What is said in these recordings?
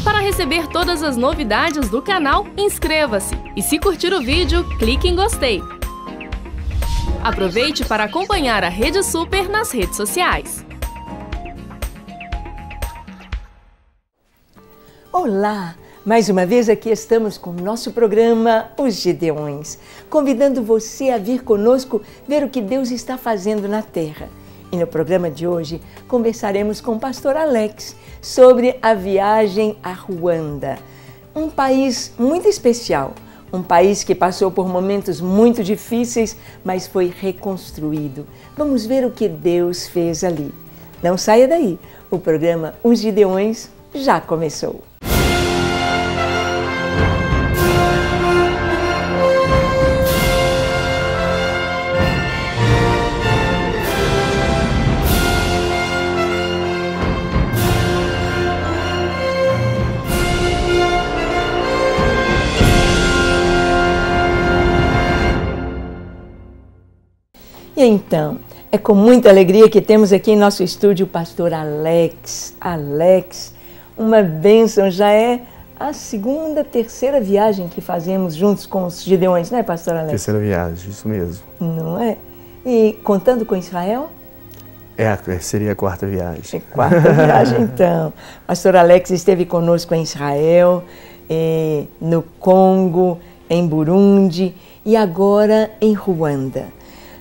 Para receber todas as novidades do canal, inscreva-se e se curtir o vídeo, clique em gostei. Aproveite para acompanhar a Rede Super nas redes sociais. Olá! Mais uma vez aqui estamos com o nosso programa Os Gideões, convidando você a vir conosco ver o que Deus está fazendo na Terra. E no programa de hoje conversaremos com o pastor Alex sobre a viagem a Ruanda, um país muito especial, um país que passou por momentos muito difíceis, mas foi reconstruído. Vamos ver o que Deus fez ali. Não saia daí, o programa Os Gideões já começou. E então, é com muita alegria que temos aqui em nosso estúdio o pastor Alex. Alex, uma bênção, já é a terceira viagem que fazemos juntos com os Gideões, não é, pastor Alex? Terceira viagem, isso mesmo. Não é? E contando com Israel? Seria a quarta viagem. Quarta viagem, então. Pastor Alex esteve conosco em Israel, no Congo, em Burundi e agora em Ruanda.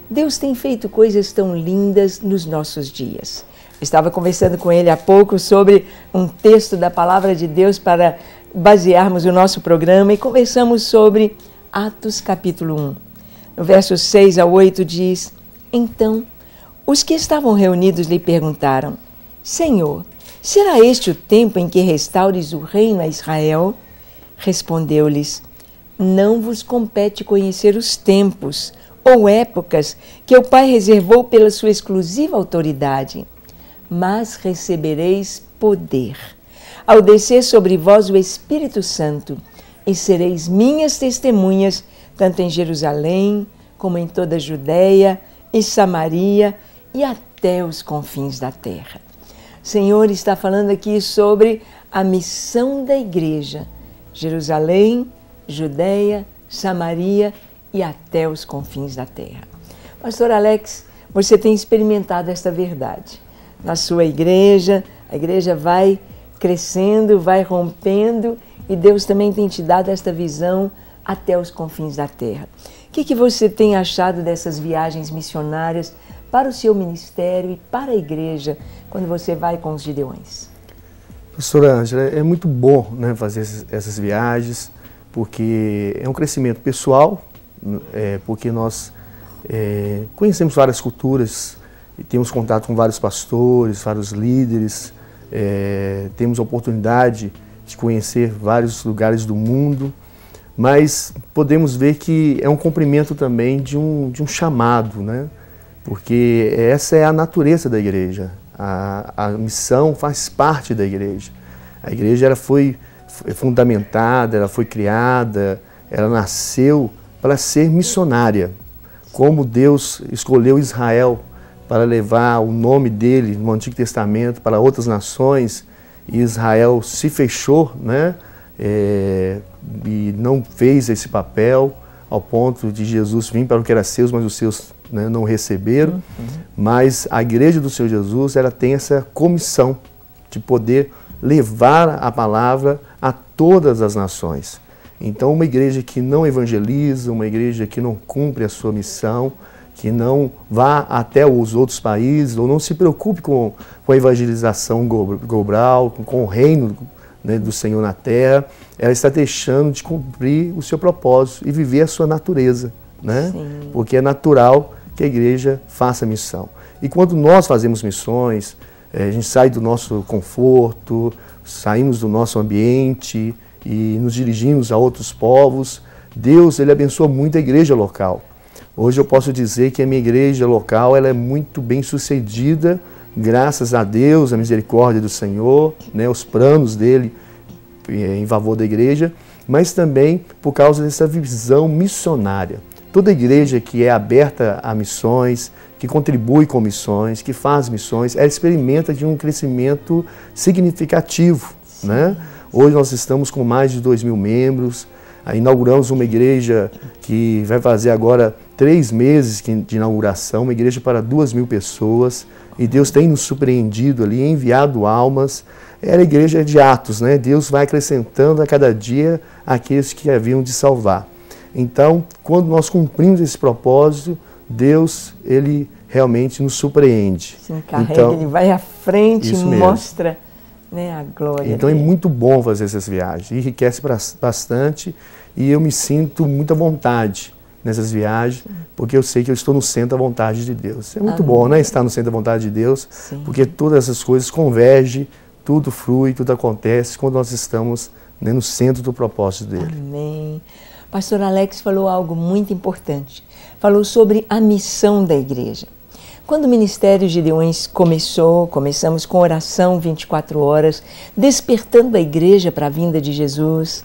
Deus tem feito coisas tão lindas nos nossos dias. Estava conversando com ele há pouco sobre um texto da Palavra de Deus para basearmos o nosso programa e conversamos sobre Atos capítulo 1. No verso 6 a 8 diz: Então, os que estavam reunidos lhe perguntaram: Senhor, será este o tempo em que restaures o reino a Israel? Respondeu-lhes: Não vos compete conhecer os tempos ou épocas que o Pai reservou pela sua exclusiva autoridade, mas recebereis poder ao descer sobre vós o Espírito Santo, e sereis minhas testemunhas, tanto em Jerusalém, como em toda a Judéia e Samaria e até os confins da terra. O Senhor está falando aqui sobre a missão da igreja: Jerusalém, Judéia, Samaria e até os confins da terra. Pastor Alex, você tem experimentado esta verdade. Na sua igreja, a igreja vai crescendo, vai rompendo e Deus também tem te dado esta visão até os confins da terra. O que você tem achado dessas viagens missionárias para o seu ministério e para a igreja quando você vai com os Gideões? Pastora Ângela, é muito bom, né, fazer essas viagens, porque é um crescimento pessoal, porque nós conhecemos várias culturas e temos contato com vários pastores, vários líderes, temos a oportunidade de conhecer vários lugares do mundo, mas podemos ver que é um cumprimento também de um chamado, né? Porque essa é a natureza da igreja, a missão faz parte da igreja. A igreja ela foi fundamentada, ela foi criada, ela nasceu para ser missionária, como Deus escolheu Israel para levar o nome dele no Antigo Testamento para outras nações, e Israel se fechou, né? E não fez esse papel ao ponto de Jesus vir para o que era seus, mas os seus, né, não receberam. Mas a igreja do Senhor Jesus, ela tem essa comissão de poder levar a palavra a todas as nações. Então, uma igreja que não evangeliza, uma igreja que não cumpre a sua missão, que não vá até os outros países, ou não se preocupe com a evangelização global, com o reino, né, do Senhor na terra, ela está deixando de cumprir o seu propósito e viver a sua natureza, né? Porque é natural que a igreja faça missão. E quando nós fazemos missões, a gente sai do nosso conforto, saímos do nosso ambiente e nos dirigimos a outros povos. Deus, ele abençoa muito a igreja local. Hoje eu posso dizer que a minha igreja local ela é muito bem sucedida, graças a Deus, a misericórdia do Senhor, né, os planos dele em favor da igreja, mas também por causa dessa visão missionária. Toda igreja que é aberta a missões, que contribui com missões, que faz missões, ela experimenta de um crescimento significativo, né? Hoje nós estamos com mais de 2.000 membros. Inauguramos uma igreja que vai fazer agora 3 meses de inauguração, uma igreja para 2.000 pessoas. E Deus tem nos surpreendido ali, enviado almas. Era a igreja de Atos, né? Deus vai acrescentando a cada dia aqueles que haviam de salvar. Então, quando nós cumprimos esse propósito, Deus, Ele realmente nos surpreende. Se encarrega, Ele vai à frente e mostra, né, a glória Então dele. É muito bom fazer essas viagens, enriquece bastante e eu me sinto muita vontade nessas viagens, porque eu sei que eu estou no centro da vontade de Deus. É muito bom, né, estar no centro da vontade de Deus, porque todas essas coisas convergem, tudo flui, tudo acontece quando nós estamos, né, no centro do propósito dele. Amém. Pastor Alex falou algo muito importante, falou sobre a missão da igreja. Quando o Ministério Gideões começamos com oração 24 horas, despertando a igreja para a vinda de Jesus.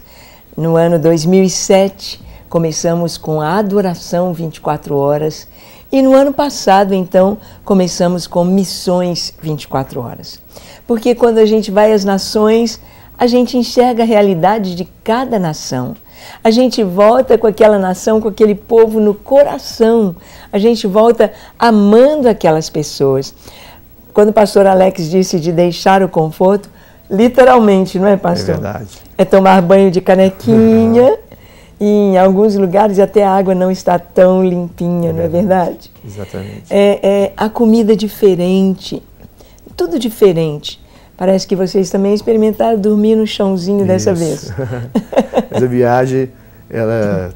No ano 2007, começamos com a adoração 24 horas. E no ano passado, então, começamos com missões 24 horas. Porque quando a gente vai às nações, a gente enxerga a realidade de cada nação. A gente volta com aquela nação, com aquele povo no coração. A gente volta amando aquelas pessoas. Quando o pastor Alex disse de deixar o conforto, literalmente, não é, pastor? É verdade. É tomar banho de canequinha e em alguns lugares até a água não está tão limpinha, não é verdade? Exatamente. A comida diferente, tudo diferente. Parece que vocês também experimentaram dormir no chãozinho dessa vez. Essa viagem, ela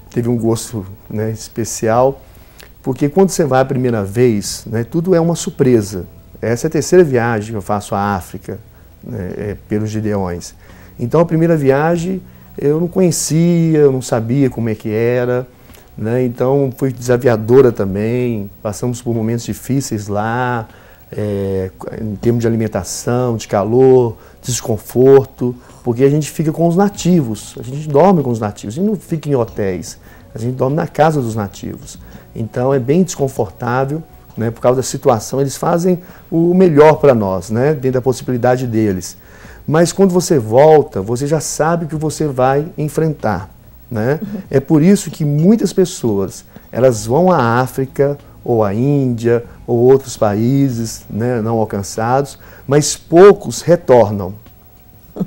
teve um gosto, né, especial, porque quando você vai a primeira vez, né, tudo é uma surpresa. Essa é a terceira viagem que eu faço à África, né, pelos Gideões. Então a primeira viagem eu não conhecia, eu não sabia como é que era, né, então foi desafiadora também, passamos por momentos difíceis lá, em termos de alimentação, de calor, desconforto, porque a gente fica com os nativos, a gente dorme com os nativos, a gente não fica em hotéis, a gente dorme na casa dos nativos. Então é bem desconfortável, né, por causa da situação, eles fazem o melhor para nós, né, dentro da possibilidade deles. Mas quando você volta, você já sabe o que você vai enfrentar, né? É por isso que muitas pessoas, elas vão à África, ou à Índia, ou outros países, né, não alcançados, mas poucos retornam,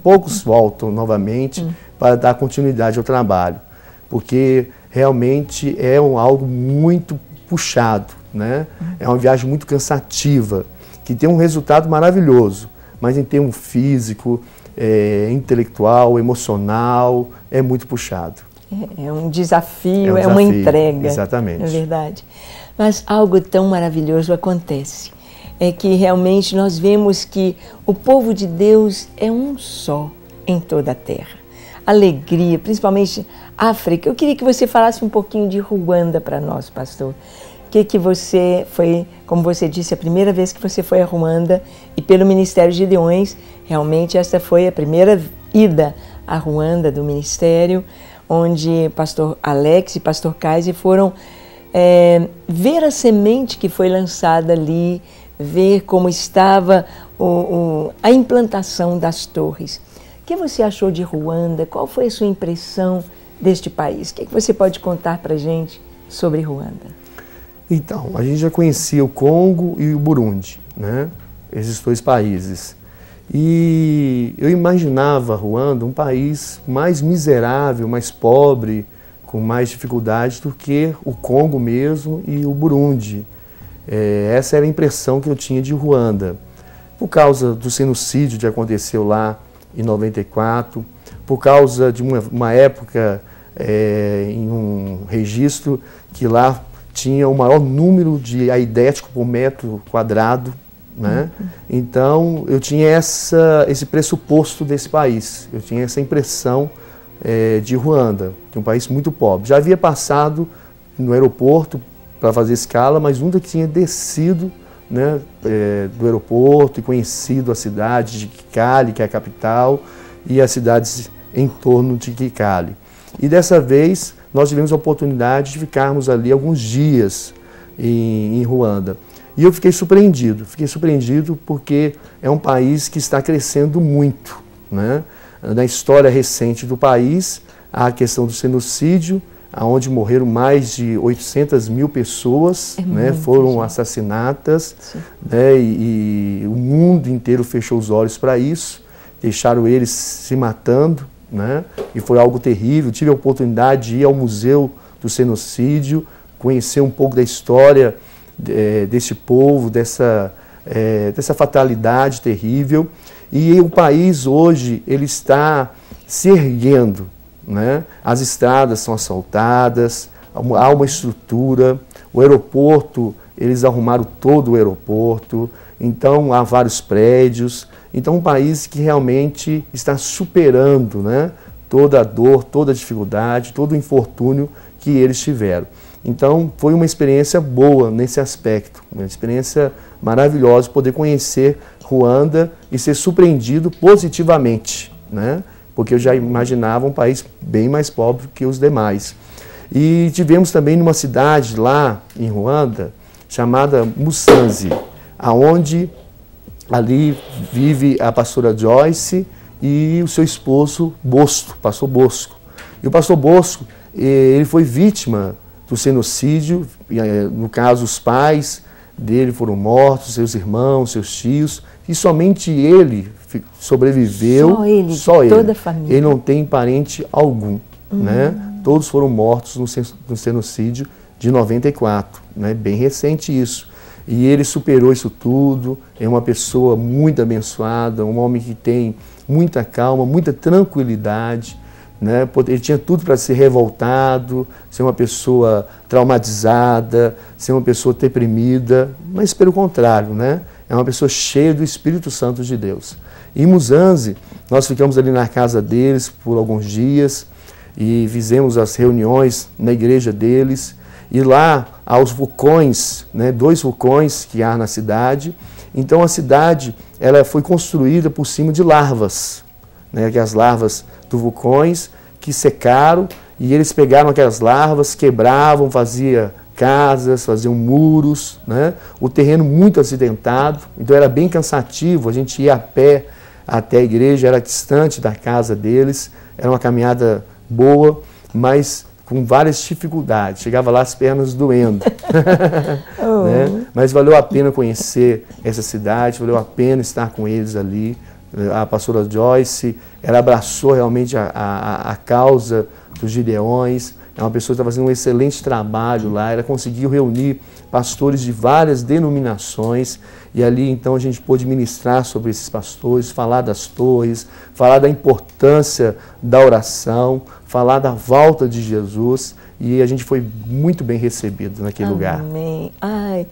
poucos voltam novamente para dar continuidade ao trabalho, porque realmente é algo muito puxado, né? É uma viagem muito cansativa, que tem um resultado maravilhoso, mas em termos físico, intelectual, emocional, é muito puxado. É um desafio, é uma entrega. Exatamente. É verdade. Mas algo tão maravilhoso acontece, é que realmente nós vemos que o povo de Deus é um só em toda a terra. Alegria, principalmente África. Eu queria que você falasse um pouquinho de Ruanda para nós, pastor. Que você foi, como você disse, a primeira vez que você foi a Ruanda e pelo Ministério Gideões, realmente esta foi a primeira ida a Ruanda do Ministério, onde pastor Alex e pastor Kaiser foram ver a semente que foi lançada ali, ver como estava a implantação das torres. O que você achou de Ruanda? Qual foi a sua impressão deste país? O que você pode contar para a gente sobre Ruanda? Então, a gente já conhecia o Congo e o Burundi, né? Esses 2 países. E eu imaginava Ruanda um país mais miserável, mais pobre, com mais dificuldades do que o Congo mesmo e o Burundi. Essa era a impressão que eu tinha de Ruanda. Por causa do genocídio que aconteceu lá em 94, por causa de uma época em um registro que lá tinha o maior número de aidéticos por metro quadrado, né? Então eu tinha esse pressuposto desse país, eu tinha essa impressão de Ruanda, de um país muito pobre. Já havia passado no aeroporto para fazer escala, mas nunca tinha descido, né, do aeroporto e conhecido a cidade de Kigali, que é a capital, e as cidades em torno de Kigali. E dessa vez nós tivemos a oportunidade de ficarmos ali alguns dias em Ruanda. E eu fiquei surpreendido porque é um país que está crescendo muito, né? na história recente do país, a questão do genocídio, onde morreram mais de 800 mil pessoas, né, foram assassinadas, né, e o mundo inteiro fechou os olhos para isso, deixaram eles se matando, né, e foi algo terrível. Tive a oportunidade de ir ao Museu do Genocídio, conhecer um pouco da história desse povo, dessa fatalidade terrível, e o país hoje ele está se erguendo, né? As estradas são asfaltadas, há uma estrutura, o aeroporto, eles arrumaram todo o aeroporto, então há vários prédios, então um país que realmente está superando, né, toda a dor, toda a dificuldade, todo o infortúnio que eles tiveram. Então foi uma experiência boa nesse aspecto, uma experiência maravilhosa poder conhecer Ruanda e ser surpreendido positivamente, né? Porque eu já imaginava um país bem mais pobre que os demais. E tivemos também numa cidade lá em Ruanda, chamada Musanze, aonde ali vive a pastora Joyce e o seu esposo Bosco, pastor Bosco. E o pastor Bosco, ele foi vítima do genocídio, no caso os pais dele foram mortos, seus irmãos, seus tios, e somente ele sobreviveu, só ele, toda a família. Ele não tem parente algum, né? Todos foram mortos no genocídio de 94, né? Bem recente isso. E ele superou isso tudo, é uma pessoa muito abençoada, um homem que tem muita calma, muita tranquilidade, né? Ele tinha tudo para ser revoltado, ser uma pessoa traumatizada, ser uma pessoa deprimida, mas pelo contrário, né? É uma pessoa cheia do Espírito Santo de Deus. Em Musanze, nós ficamos ali na casa deles por alguns dias e fizemos as reuniões na igreja deles. E lá há os vulcões, né, 2 vulcões que há na cidade. Então a cidade ela foi construída por cima de larvas, né, que as larvas dos vulcões que secaram e eles pegaram aquelas larvas, quebravam, faziam casas, faziam muros, né? O terreno muito acidentado, então era bem cansativo, a gente ia a pé até a igreja, era distante da casa deles, era uma caminhada boa, mas com várias dificuldades, chegava lá as pernas doendo. Né? Mas valeu a pena conhecer essa cidade, valeu a pena estar com eles ali. A pastora Joyce, ela abraçou realmente a causa dos Gideões, é uma pessoa que está fazendo um excelente trabalho lá, ela conseguiu reunir pastores de várias denominações e ali então a gente pôde ministrar sobre esses pastores, falar das torres, falar da importância da oração, falar da volta de Jesus e a gente foi muito bem recebido naquele lugar. Amém. Ai,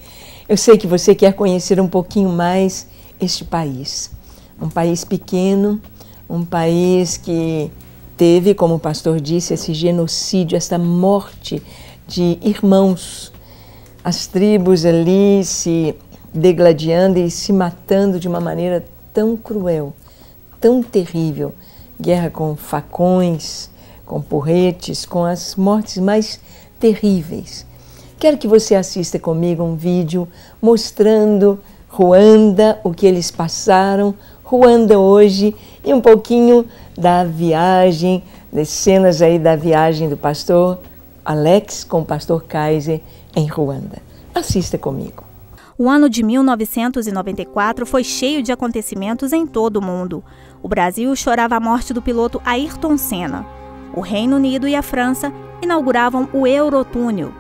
eu sei que você quer conhecer um pouquinho mais este país. Um país pequeno, um país que teve, como o pastor disse, esse genocídio, essa morte de irmãos, as tribos ali se degladiando e se matando de uma maneira tão cruel, tão terrível. Guerra com facões, com porretes, com as mortes mais terríveis. Quero que você assista comigo um vídeo mostrando Ruanda, o que eles passaram, Ruanda hoje e um pouquinho da viagem, das cenas aí da viagem do pastor Alex com o pastor Kaiser em Ruanda. Assista comigo. O ano de 1994 foi cheio de acontecimentos em todo o mundo. O Brasil chorava a morte do piloto Ayrton Senna. O Reino Unido e a França inauguravam o Eurotúnel.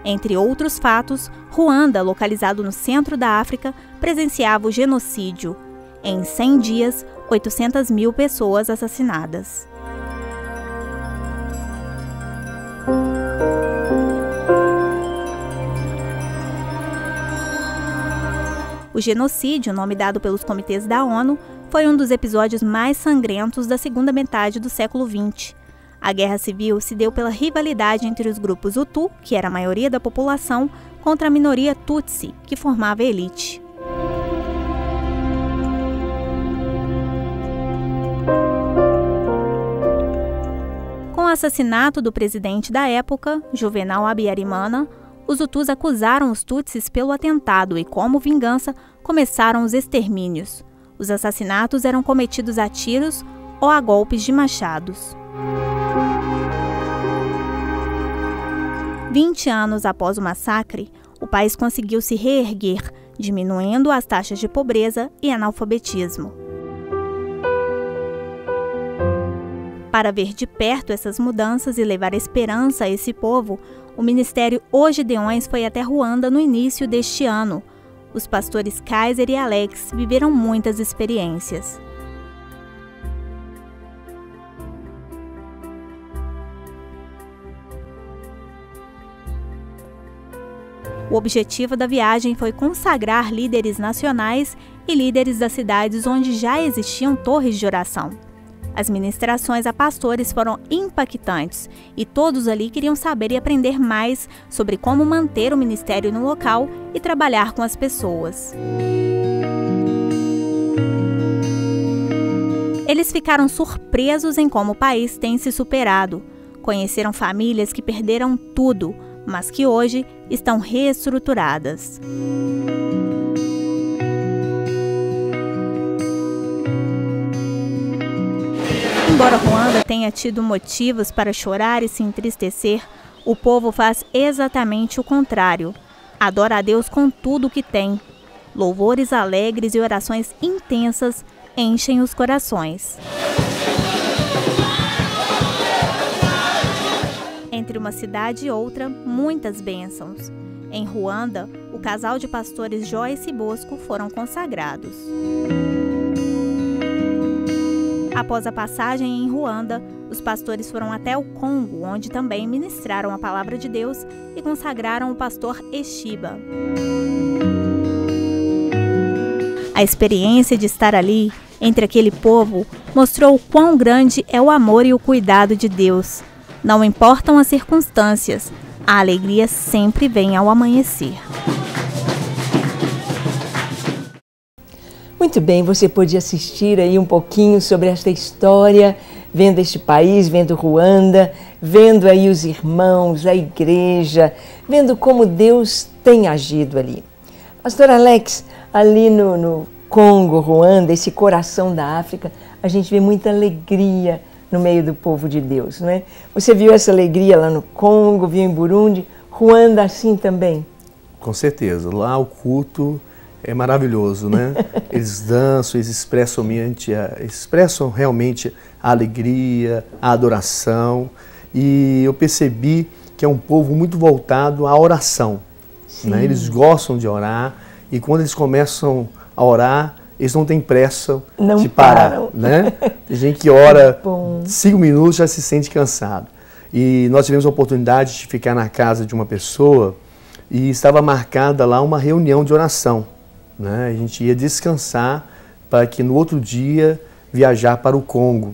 Entre outros fatos, Ruanda, localizado no centro da África, presenciava o genocídio. Em 100 dias, 800 mil pessoas assassinadas. O genocídio, nome dado pelos comitês da ONU, foi um dos episódios mais sangrentos da segunda metade do século XX. A guerra civil se deu pela rivalidade entre os grupos Hutu, que era a maioria da população, contra a minoria Tutsi, que formava a elite. Com o assassinato do presidente da época, Juvenal Habyarimana, os Hutus acusaram os Tutsis pelo atentado e, como vingança, começaram os extermínios. Os assassinatos eram cometidos a tiros ou a golpes de machados. 20 anos após o massacre, o país conseguiu se reerguer, diminuindo as taxas de pobreza e analfabetismo. Para ver de perto essas mudanças e levar esperança a esse povo, o Ministério Os Gideões foi até Ruanda no início deste ano. Os pastores Kaiser e Alex viveram muitas experiências. O objetivo da viagem foi consagrar líderes nacionais e líderes das cidades onde já existiam torres de oração. As ministrações a pastores foram impactantes e todos ali queriam saber e aprender mais sobre como manter o ministério no local e trabalhar com as pessoas. Eles ficaram surpresos em como o país tem se superado. Conheceram famílias que perderam tudo, mas que hoje estão reestruturadas. Embora Ruanda tenha tido motivos para chorar e se entristecer, o povo faz exatamente o contrário. Adora a Deus com tudo o que tem. Louvores alegres e orações intensas enchem os corações. Entre uma cidade e outra, muitas bênçãos. Em Ruanda, o casal de pastores Joyce e Bosco foram consagrados. Após a passagem em Ruanda, os pastores foram até o Congo, onde também ministraram a palavra de Deus e consagraram o pastor Eshiba. A experiência de estar ali, entre aquele povo, mostrou o quão grande é o amor e o cuidado de Deus. Não importam as circunstâncias, a alegria sempre vem ao amanhecer. Muito bem, você pôde assistir aí um pouquinho sobre esta história, vendo este país, vendo Ruanda, vendo aí os irmãos, a igreja, vendo como Deus tem agido ali. Pastor Alex, ali no Congo, Ruanda, esse coração da África, a gente vê muita alegria no meio do povo de Deus, não é? Você viu essa alegria lá no Congo, viu em Burundi, Ruanda assim também? Com certeza, lá o culto é maravilhoso, né? Eles dançam, eles expressam realmente a alegria, a adoração, e eu percebi que é um povo muito voltado à oração, né? Eles gostam de orar, e quando eles começam a orar, eles não têm pressa de parar, né? Tem gente que ora 5 minutos já se sente cansado. E nós tivemos a oportunidade de ficar na casa de uma pessoa e estava marcada lá uma reunião de oração, né? A gente ia descansar para que no outro dia viajar para o Congo.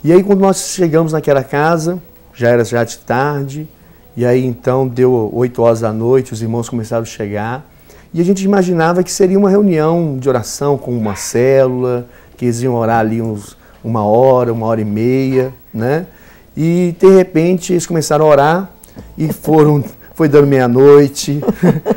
E aí quando nós chegamos naquela casa, já era de tarde, e aí então deu 8 horas da noite, os irmãos começaram a chegar. E a gente imaginava que seria uma reunião de oração com uma célula, que eles iam orar ali uma hora e meia, né? E de repente eles começaram a orar e foi dando meia-noite,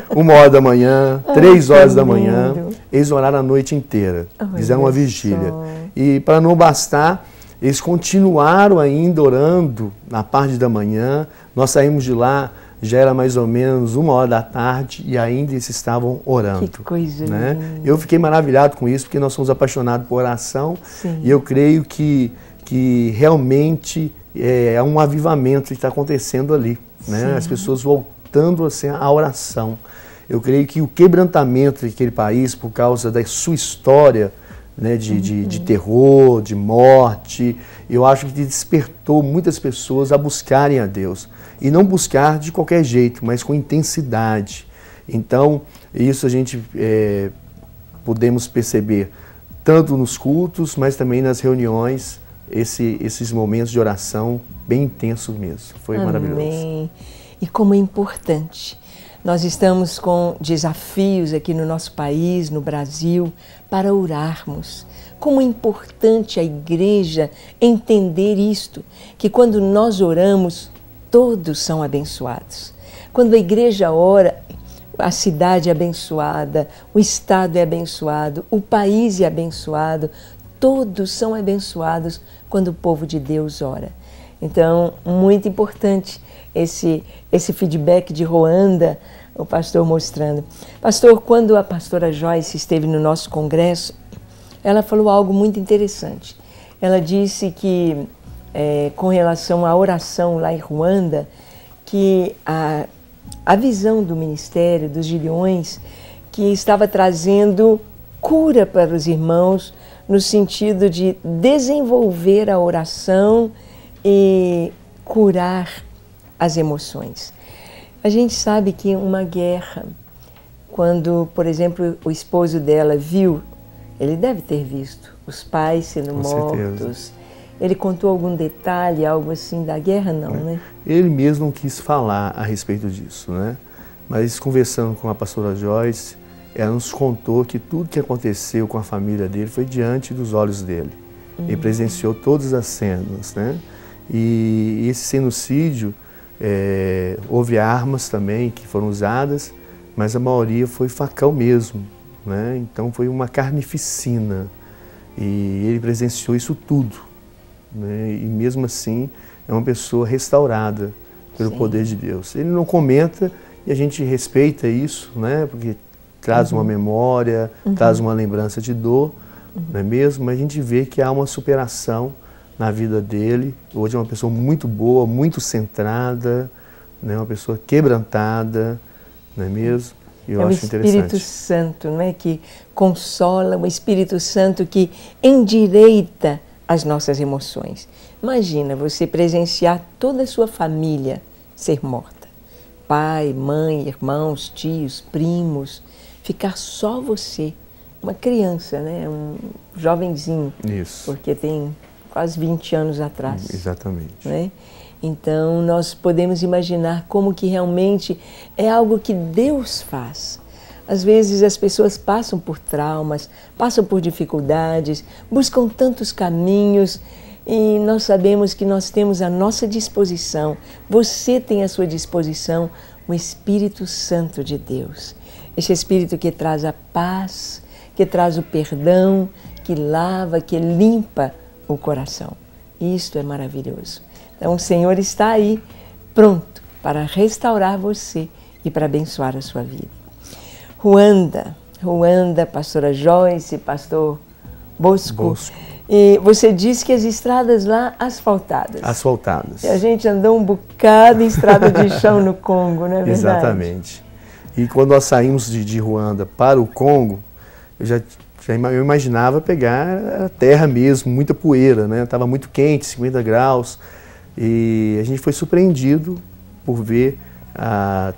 1h da manhã, 3 horas da manhã. Eles oraram a noite inteira, fizeram uma vigília. E para não bastar, eles continuaram ainda orando na parte da manhã. Nós saímos de lá, já era mais ou menos 1h da tarde e ainda eles estavam orando. Que coisa, né? Eu fiquei maravilhado com isso, porque nós somos apaixonados por oração. Sim. E eu creio que realmente é um avivamento que está acontecendo ali, né? As pessoas voltando assim, à oração. Eu creio que o quebrantamento daquele país, por causa da sua história, né, de terror, de morte, eu acho que despertou muitas pessoas a buscarem a Deus. E não buscar de qualquer jeito, mas com intensidade. Então, isso a gente podemos perceber tanto nos cultos, mas também nas reuniões, esses momentos de oração bem intensos mesmo. Foi maravilhoso. Amém. E como é importante. Nós estamos com desafios aqui no nosso país, no Brasil, para orarmos. Como é importante a igreja entender isto, que quando nós oramos, todos são abençoados. Quando a igreja ora, a cidade é abençoada, o estado é abençoado, o país é abençoado, todos são abençoados quando o povo de Deus ora. Então, muito importante esse feedback de Ruanda, o pastor mostrando. Pastor, quando a pastora Joyce esteve no nosso congresso, ela falou algo muito interessante. Ela disse que, com relação à oração lá em Ruanda, que a visão do ministério dos Gideões, que estava trazendo cura para os irmãos, no sentido de desenvolver a oração e curar as emoções. A gente sabe que uma guerra, quando, por exemplo, o esposo dela viu, ele deve ter visto os pais sendo mortos. Ele contou algum detalhe, algo assim da guerra? Não, né? Ele mesmo não quis falar a respeito disso, né? Mas conversando com a pastora Joyce, ela nos contou que tudo que aconteceu com a família dele foi diante dos olhos dele. Ele presenciou todas as cenas, né? E esse genocídio, houve armas também que foram usadas, mas a maioria foi facão mesmo, né? Então foi uma carnificina. E ele presenciou isso tudo, né? E mesmo assim é uma pessoa restaurada pelo poder de Deus. Ele não comenta e a gente respeita isso, né? Porque traz uma memória, traz uma lembrança de dor, não é mesmo? Mas a gente vê que há uma superação na vida dele. Hoje é uma pessoa muito boa, muito centrada, né? Uma pessoa quebrantada, não é mesmo? E eu acho interessante. É o Espírito Santo, não é? Que consola, o Espírito Santo que endireita as nossas emoções. Imagina você presenciar toda a sua família ser morta. Pai, mãe, irmãos, tios, primos. Ficar só você, uma criança, né? Um jovenzinho. Isso. Porque tem quase 20 anos atrás. Exatamente. Né? Então, nós podemos imaginar como que realmente é algo que Deus faz. Às vezes as pessoas passam por traumas, passam por dificuldades, buscam tantos caminhos e nós sabemos que nós temos à nossa disposição, você tem à sua disposição o Espírito Santo de Deus. Esse Espírito que traz a paz, que traz o perdão, que lava, que limpa o coração. Isto é maravilhoso. Então o Senhor está aí, pronto para restaurar você e para abençoar a sua vida. Ruanda, pastora Joyce, pastor Bosco. E você disse que as estradas lá asfaltadas. Asfaltadas. E a gente andou um bocado em estrada de chão no Congo, não é verdade? Exatamente. E quando nós saímos de Ruanda para o Congo, eu imaginava pegar a terra mesmo, muita poeira, né? Estava muito quente, 50 graus. E a gente foi surpreendido por ver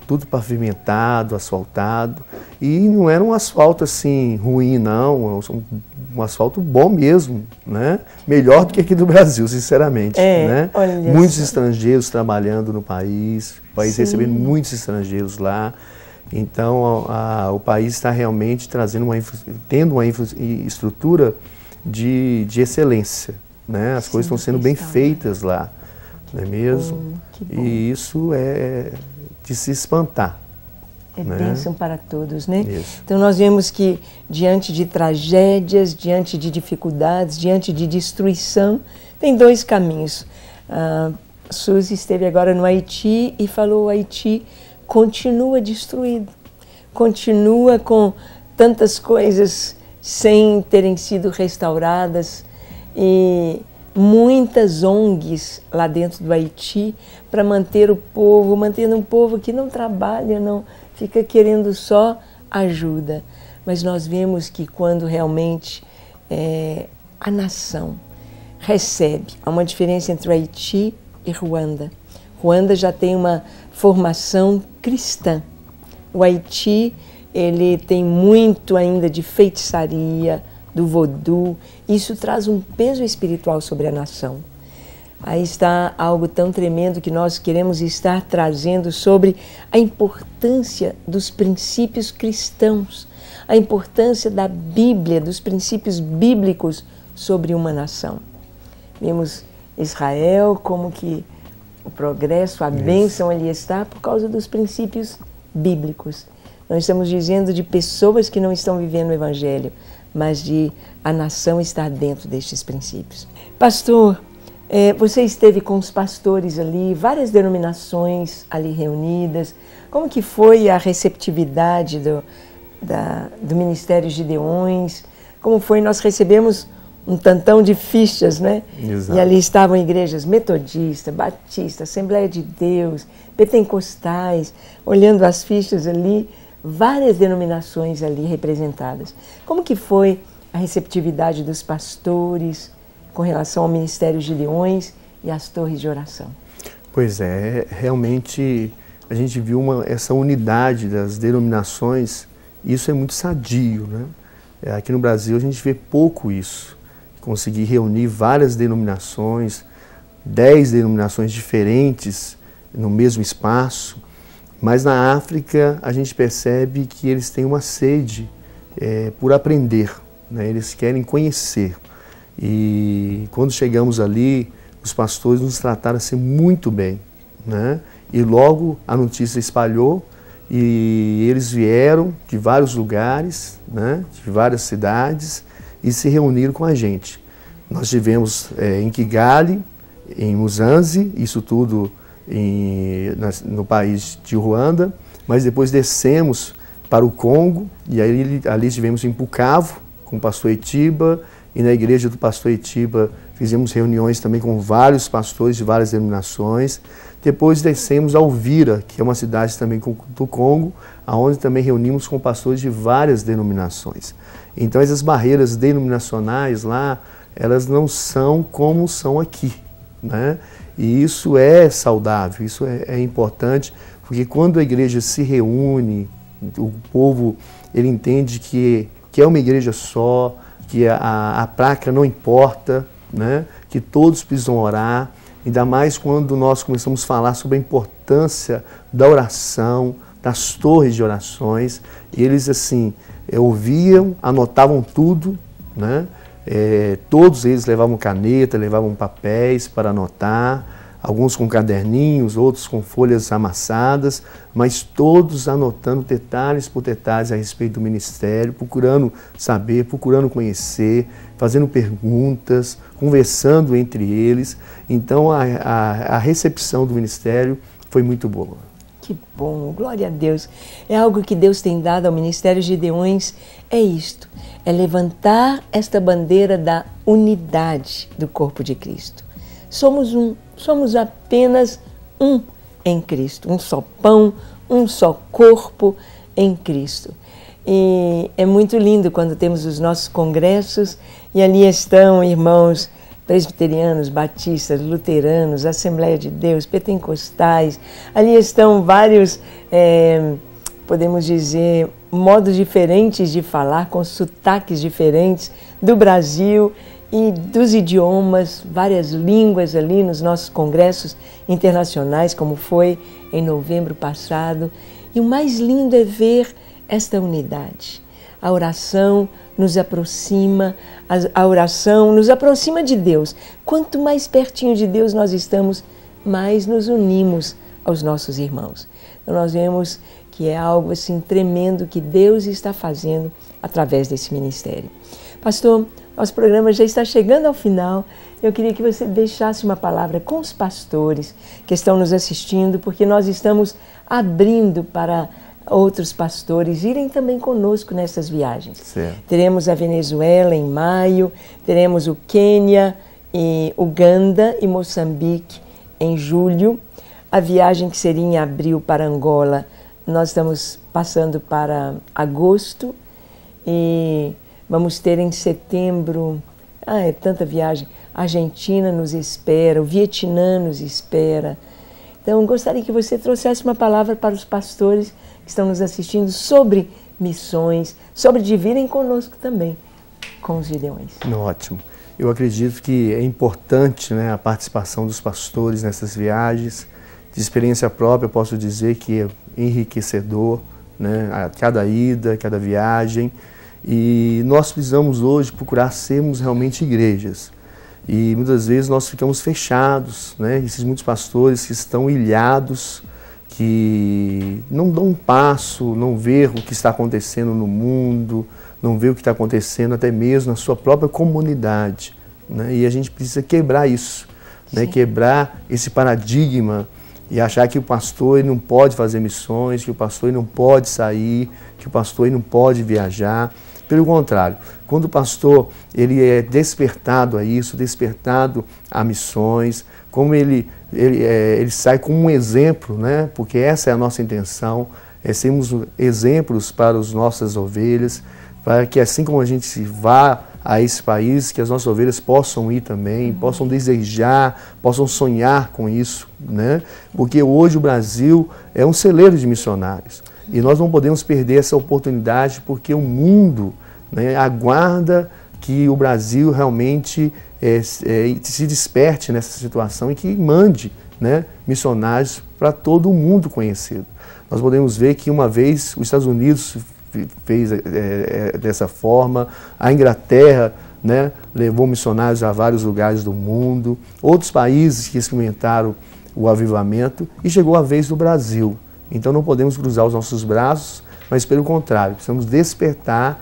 tudo pavimentado, asfaltado. E não era um asfalto assim ruim, não. Um asfalto bom mesmo, né? Melhor do que aqui do Brasil, sinceramente. Né? Muitos estrangeiros trabalhando no país, o país recebendo muitos estrangeiros lá. Então, o país está realmente tendo uma infraestrutura de excelência, né? As coisas estão sendo bem feitas lá, não é mesmo? E isso é de se espantar. É bênção para todos, né? Isso. Então nós vemos que diante de tragédias, diante de dificuldades, diante de destruição, tem dois caminhos. Suzy esteve agora no Haiti e falou: o Haiti continua destruído, continua com tantas coisas sem terem sido restauradas e muitas ONGs lá dentro do Haiti para manter o povo, mantendo um povo que não trabalha, não fica querendo só ajuda. Mas nós vemos que quando realmente a nação recebe, há uma diferença entre o Haiti e Ruanda. Ruanda já tem uma formação cristã. O Haiti, ele tem muito ainda de feitiçaria, do voodoo. Isso traz um peso espiritual sobre a nação. Aí está algo tão tremendo que nós queremos estar trazendo sobre a importância dos princípios cristãos, a importância da Bíblia, dos princípios bíblicos sobre uma nação. Vimos Israel como que o progresso, a bênção ali está por causa dos princípios bíblicos. Nós estamos dizendo de pessoas que não estão vivendo o Evangelho, mas de a nação estar dentro destes princípios. Pastor, você esteve com os pastores ali, várias denominações ali reunidas. Como que foi a receptividade do Ministério Gideões? Como foi? Nós recebemos um tantão de fichas, né? Exato. E ali estavam igrejas metodistas, batistas, Assembleia de Deus, pentecostais, olhando as fichas ali, várias denominações ali representadas. Como que foi a receptividade dos pastores com relação ao Ministério Gideões e às torres de oração? Pois é, realmente a gente viu essa unidade das denominações, e isso é muito sadio, né? Aqui no Brasil a gente vê pouco isso. Conseguir reunir várias denominações, 10 denominações diferentes no mesmo espaço, mas na África a gente percebe que eles têm uma sede por aprender, né? Eles querem conhecer. E quando chegamos ali, os pastores nos trataram assim muito bem, né? E logo a notícia espalhou e eles vieram de vários lugares, né? De várias cidades, e se reuniram com a gente. Nós tivemos em Kigali, em Musanze, isso tudo no país de Ruanda, mas depois descemos para o Congo, e aí ali estivemos em Bukavu, com o pastor Etiba, e na igreja do pastor Etiba fizemos reuniões também com vários pastores de várias denominações. Depois descemos a Uvira, que é uma cidade também do Congo, onde também reunimos com pastores de várias denominações. Então essas barreiras denominacionais lá, elas não são como são aqui, né? E isso é saudável, isso é importante, porque quando a igreja se reúne, o povo ele entende que é uma igreja só, que a placa não importa, né? Que todos precisam orar, ainda mais quando nós começamos a falar sobre a importância da oração, das torres de orações. E eles assim ouviam, anotavam tudo, né? Todos eles levavam caneta, levavam papéis para anotar, alguns com caderninhos, outros com folhas amassadas, mas todos anotando detalhes por detalhes a respeito do ministério, procurando saber, procurando conhecer, fazendo perguntas, conversando entre eles. Então a recepção do ministério foi muito boa. Que bom, glória a Deus. É algo que Deus tem dado ao Ministério Gideões, é isto, é levantar esta bandeira da unidade do corpo de Cristo. Somos apenas um em Cristo, um só pão, um só corpo em Cristo. E é muito lindo quando temos os nossos congressos e ali estão irmãos presbiterianos, batistas, luteranos, Assembleia de Deus, pentecostais. Ali estão vários, podemos dizer, modos diferentes de falar, com sotaques diferentes do Brasil e dos idiomas, várias línguas ali nos nossos congressos internacionais, como foi em novembro passado. E o mais lindo é ver esta unidade. A oração nos aproxima, a oração nos aproxima de Deus. Quanto mais pertinho de Deus nós estamos, mais nos unimos aos nossos irmãos. Então nós vemos que é algo assim tremendo que Deus está fazendo através desse ministério. Pastor, nosso programa já está chegando ao final. Eu queria que você deixasse uma palavra com os pastores que estão nos assistindo, porque nós estamos abrindo para outros pastores irem também conosco nessas viagens. Certo. Teremos a Venezuela em maio, teremos o Quênia, e Uganda e Moçambique em julho. A viagem que seria em abril para Angola, nós estamos passando para agosto e vamos ter em setembro, é tanta viagem, a Argentina nos espera, o Vietnã nos espera. Então, gostaria que você trouxesse uma palavra para os pastores que estão nos assistindo sobre missões, sobre de virem conosco também, com os Gideões. Ótimo. Eu acredito que é importante, né, a participação dos pastores nessas viagens. De experiência própria, eu posso dizer que é enriquecedor, né, a cada ida, a cada viagem. E nós precisamos hoje procurar sermos realmente igrejas. E muitas vezes nós ficamos fechados, né? Esses muitos pastores que estão ilhados, que não dão um passo, não vê o que está acontecendo no mundo, não vê o que está acontecendo até mesmo na sua própria comunidade, né? E a gente precisa quebrar isso, né? Quebrar esse paradigma e achar que o pastor ele não pode fazer missões, que o pastor ele não pode sair, que o pastor ele não pode viajar. Pelo contrário, quando o pastor ele é despertado a isso, despertado a missões, como ele sai como um exemplo, né? Porque essa é a nossa intenção, sermos exemplos para as nossas ovelhas, para que assim como a gente vá a esse país, que as nossas ovelhas possam ir também, possam desejar, possam sonhar com isso, né? Porque hoje o Brasil é um celeiro de missionários. E nós não podemos perder essa oportunidade porque o mundo, né, aguarda que o Brasil realmente se desperte nessa situação e que mande, né, missionários para todo o mundo conhecido. Nós podemos ver que uma vez os Estados Unidos fez dessa forma, a Inglaterra, né, levou missionários a vários lugares do mundo, outros países que experimentaram o avivamento e chegou a vez do Brasil. Então não podemos cruzar os nossos braços, mas pelo contrário, precisamos despertar,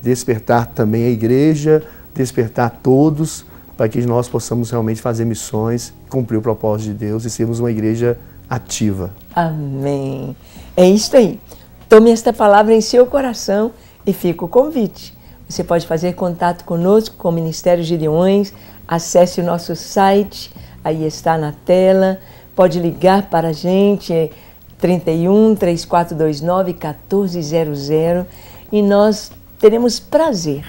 despertar também a igreja, despertar todos, para que nós possamos realmente fazer missões, cumprir o propósito de Deus e sermos uma igreja ativa. Amém. É isso aí. Tome esta palavra em seu coração e fica o convite. Você pode fazer contato conosco, com o Ministério Gideões, acesse o nosso site, aí está na tela, pode ligar para a gente, 31 3429 1400, e nós teremos prazer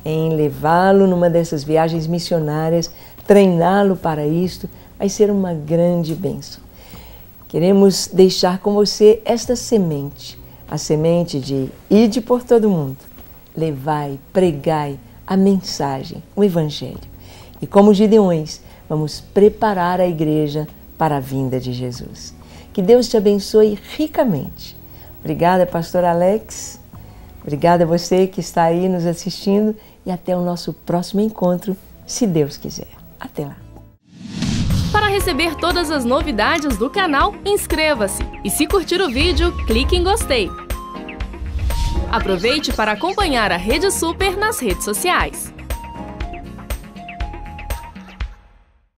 em levá-lo numa dessas viagens missionárias, treiná-lo para isto, vai ser uma grande bênção. Queremos deixar com você esta semente, a semente de ide por todo mundo, levai, pregai a mensagem, o Evangelho. E como Gideões, vamos preparar a igreja para a vinda de Jesus. Que Deus te abençoe ricamente. Obrigada, pastor Alex. Obrigada a você que está aí nos assistindo e até o nosso próximo encontro, se Deus quiser. Até lá. Para receber todas as novidades do canal, inscreva-se e se curtir o vídeo, clique em gostei. Aproveite para acompanhar a Rede Super nas redes sociais.